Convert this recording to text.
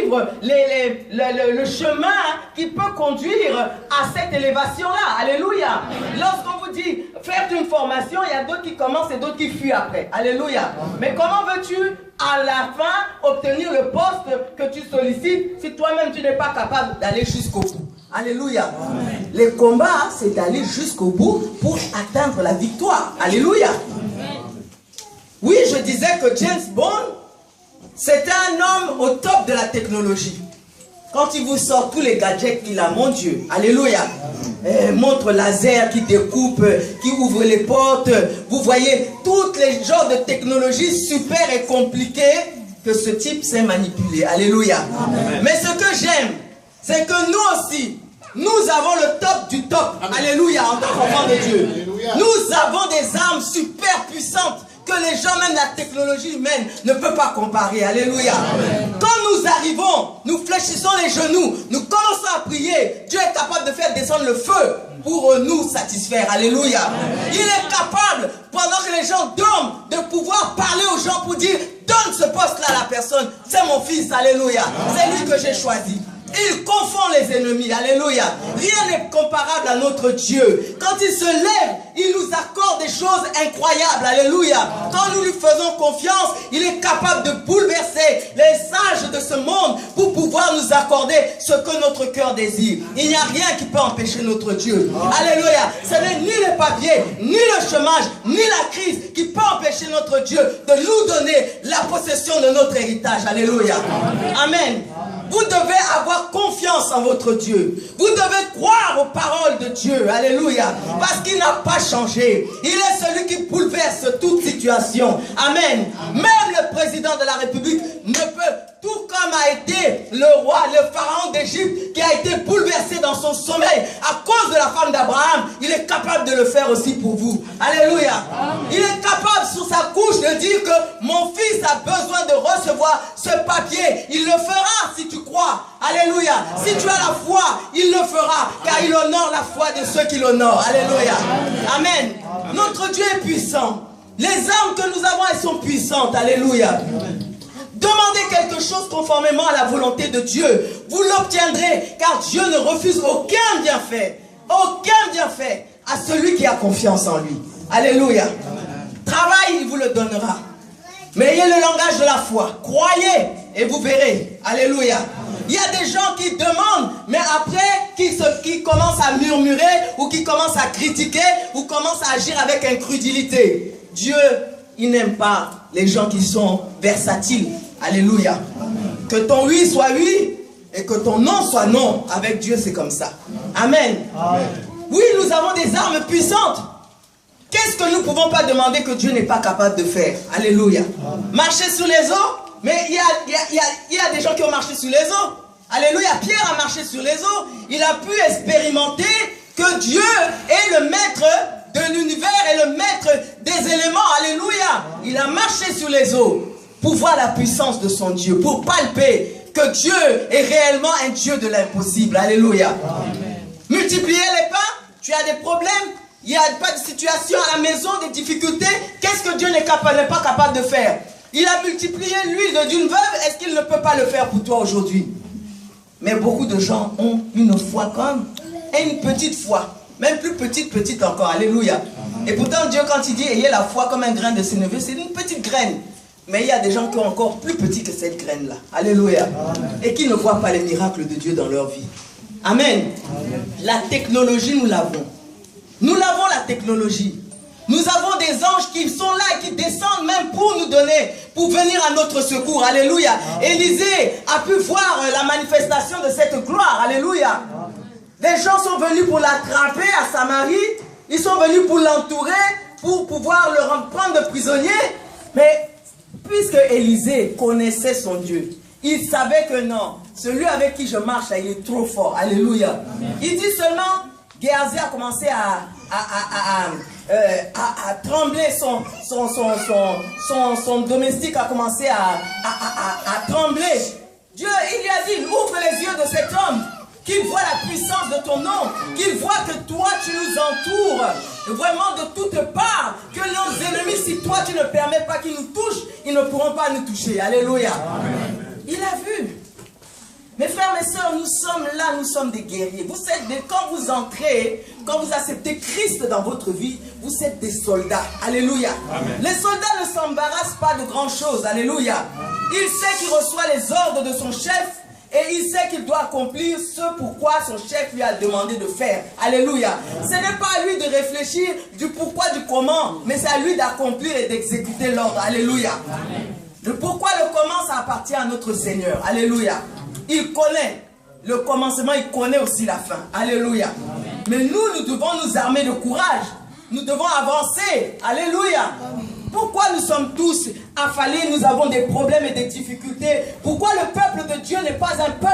suivre le chemin qui peut conduire à cette élévation-là. Alléluia. Lorsqu'on vous dit faire une formation, il y a d'autres qui commencent et d'autres qui fuient après. Alléluia. Mais comment veux-tu à la fin obtenir le poste que tu sollicites si toi-même tu n'es pas capable d'aller jusqu'au bout? Alléluia. Amen. Le combat, c'est d'aller jusqu'au bout pour atteindre la victoire. Alléluia. Amen. Oui, je disais que James Bond, c'était un homme au top de la technologie. Quand il vous sort tous les gadgets qu'il a, mon Dieu, alléluia, montre laser qui découpe, qui ouvre les portes, vous voyez, tous les genres de technologies super et compliquées que ce type sait manipuler, alléluia. Amen. Mais ce que j'aime, c'est que nous aussi, nous avons le top du top, alléluia, en tant qu'enfants de Dieu. Alléluia. Nous avons des armes super puissantes que les gens, même la technologie humaine, ne peut pas comparer. Alléluia. Amen. Quand nous arrivons, nous fléchissons les genoux, nous commençons à prier. Dieu est capable de faire descendre le feu pour nous satisfaire. Alléluia. Amen. Il est capable, pendant que les gens dorment, de pouvoir parler aux gens pour dire, donne ce poste-là à la personne. C'est mon fils. Alléluia. C'est lui que j'ai choisi. Il confond les ennemis, alléluia. Rien n'est comparable à notre Dieu. Quand il se lève, il nous accorde des choses incroyables, alléluia. Quand nous lui faisons confiance, il est capable de bouleverser les sages de ce monde pour pouvoir nous accorder ce que notre cœur désire. Il n'y a rien qui peut empêcher notre Dieu, alléluia. Ce n'est ni les papiers, ni le chômage, ni la crise qui peut empêcher notre Dieu de nous donner la possession de notre héritage, alléluia. Amen. Vous devez avoir confiance en votre Dieu. Vous devez croire aux paroles de Dieu. Alléluia. Parce qu'il n'a pas changé. Il est celui qui bouleverse toute situation. Amen. Même le président de la République ne peut, tout comme a été le roi, le pharaon d'Égypte, qui a été bouleversé dans son sommeil à cause de la femme d'Abraham, il est capable de le faire aussi pour vous. Alléluia. Il est capable sur sa couche de dire que mon fils a besoin de recevoir ce papier. Il le fera si tu crois. Alléluia. Si tu as la foi, il le fera, car il honore la foi de ceux qui l'honorent. Alléluia. Amen. Notre Dieu est puissant. Les armes que nous avons, elles sont puissantes. Alléluia. Demandez quelque chose conformément à la volonté de Dieu. Vous l'obtiendrez, car Dieu ne refuse aucun bienfait. Aucun bienfait à celui qui a confiance en lui. Alléluia. Travail, il vous le donnera. Mais ayez le langage de la foi. Croyez et vous verrez. Alléluia. Il y a des gens qui demandent, mais après, qui commencent à murmurer, ou qui commencent à critiquer, ou commencent à agir avec incrédulité. Dieu, il n'aime pas les gens qui sont versatiles. Alléluia. Que ton oui soit oui, et que ton non soit non. Avec Dieu, c'est comme ça. Amen. Amen. Oui, nous avons des armes puissantes. Qu'est-ce que nous ne pouvons pas demander que Dieu n'est pas capable de faire? Alléluia. Marcher sur les eaux. Mais il y a des gens qui ont marché sur les eaux. Alléluia. Pierre a marché sur les eaux. Il a pu expérimenter que Dieu est le maître de l'univers et le maître des éléments. Alléluia. Il a marché sur les eaux pour voir la puissance de son Dieu, pour palper que Dieu est réellement un Dieu de l'impossible. Alléluia. Amen. Multiplier les pains. Tu as des problèmes. Il n'y a pas de situation à la maison, des difficultés. Qu'est-ce que Dieu n'est pas capable de faire? Il a multiplié l'huile d'une veuve. Est-ce qu'il ne peut pas le faire pour toi aujourd'hui? Mais beaucoup de gens ont une foi comme une petite foi. Même plus petite encore. Alléluia. Et pourtant Dieu, quand il dit ayez la foi comme un grain de sénévé, c'est une petite graine. Mais il y a des gens qui ont encore plus petit que cette graine-là. Alléluia. Amen. Et qui ne voient pas les miracles de Dieu dans leur vie. Amen. Amen. La technologie, nous l'avons. Nous l'avons, la technologie. Nous avons des anges qui sont là et qui descendent même pour nous donner, pour venir à notre secours. Alléluia. Amen. Élisée a pu voir la manifestation de cette gloire. Alléluia. Amen. Les gens sont venus pour l'attraper à Samarie. Ils sont venus pour l'entourer, pour pouvoir le prendre de prisonnier. Mais puisque Élisée connaissait son Dieu, il savait que non, celui avec qui je marche, il est trop fort. Alléluia. Amen. Il dit seulement, Géasi a commencé à trembler, son domestique a commencé à trembler. Dieu, il lui a dit, ouvre les yeux de cet homme, qu'il voit la puissance de ton nom, qu'il voit que toi tu nous entoures, vraiment de toutes parts, que nos ennemis, si toi tu ne permets pas qu'ils nous touchent, ils ne pourront pas nous toucher. Alléluia. Amen. Il a vu. frères et sœurs, nous sommes là, nous sommes des guerriers. Vous êtes quand vous entrez, quand vous acceptez Christ dans votre vie, vous êtes des soldats. Alléluia. Amen. Les soldats ne s'embarrassent pas de grand chose. Alléluia. Il sait qu'il reçoit les ordres de son chef et il sait qu'il doit accomplir ce pourquoi son chef lui a demandé de faire. Alléluia. Ce n'est pas à lui de réfléchir du pourquoi, du comment, mais c'est à lui d'accomplir et d'exécuter l'ordre. Alléluia. Amen. Le pourquoi, le comment, ça appartient à notre Seigneur. Alléluia. Il connaît le commencement, il connaît aussi la fin. Alléluia. Amen. Mais nous devons nous armer de courage. Nous devons avancer. Alléluia. Amen. Pourquoi nous sommes tous affalés, nous avons des problèmes et des difficultés? Pourquoi le peuple de Dieu n'est pas un peuple